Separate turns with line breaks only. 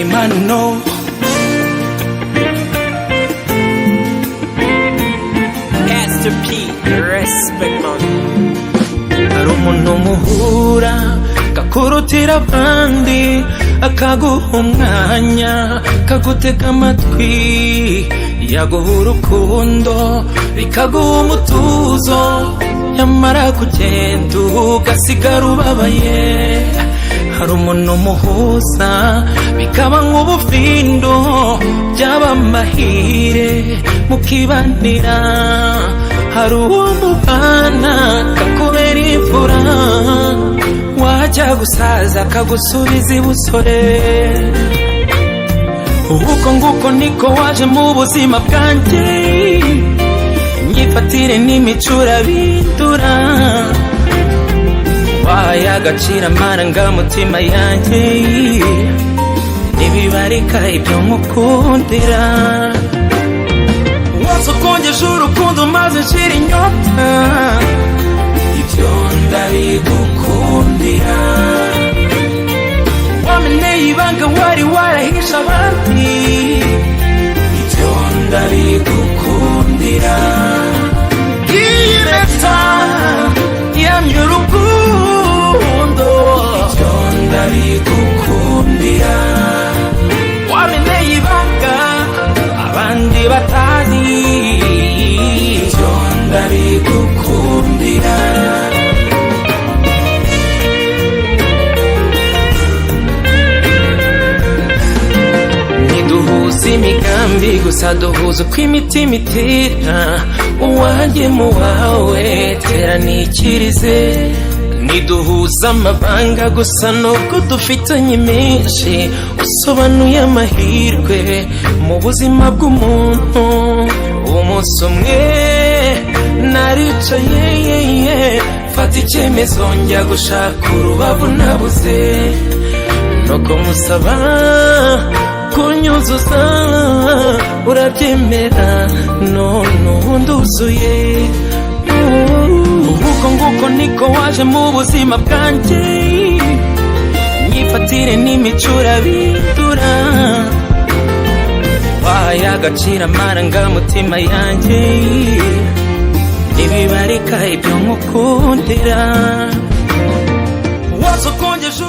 impano.
Master P, respect man.
Hari umuntu muhura gakurutira abandi, akaguha umwanya, kagutega amatwi, yaguha urukundo bikaguha umutuzo, yamara kugenda ugasigara ubabaye. Hari umuntu muhuza bikaba nk'ubufindo, byaba amahire mukibanira. Hari uwo mubana kakubera imfura, wajya gusaza kagusubiza ibusore. Uko nguko niko waje mu buzima bwanjye, imyifatire n'imico urabindura, wahaye agaciro amarangamutima yanjye, ntibibarika ibyo mukundira. Wasokongeje urukundo maze nshira inyota, ibyo ndabigukundira. Wameneye ibanga wari warahishe abandi, ibyo ndabigukundira. Iyi leta yamye urukundo, ibyo ndabigukundira. Wameneye ibanga abandi batazi, ibyo ndabigukundira. Ntiduhuza imigambi gusa duhuza uko imitima itera, uwanjye mu wawe tera nikirize. Ntiduhuza amabanga gusa nubwo dufitanye menshi, usobanuye amahirwe mu buzima bw'umuntu. Umunsi umwe naricaye fata icyemezo njya gushaka urubavu nabuze, nuko musaba kunyuzuza urabyemera, none ubu nduzuye. Uko nguko niko waje mu buzima bwanjye, imyifatire n'imico urabindura, wahaye agaciro amarangamutima yanjye, ntibibarika ibyo mukundira. Wasokongeje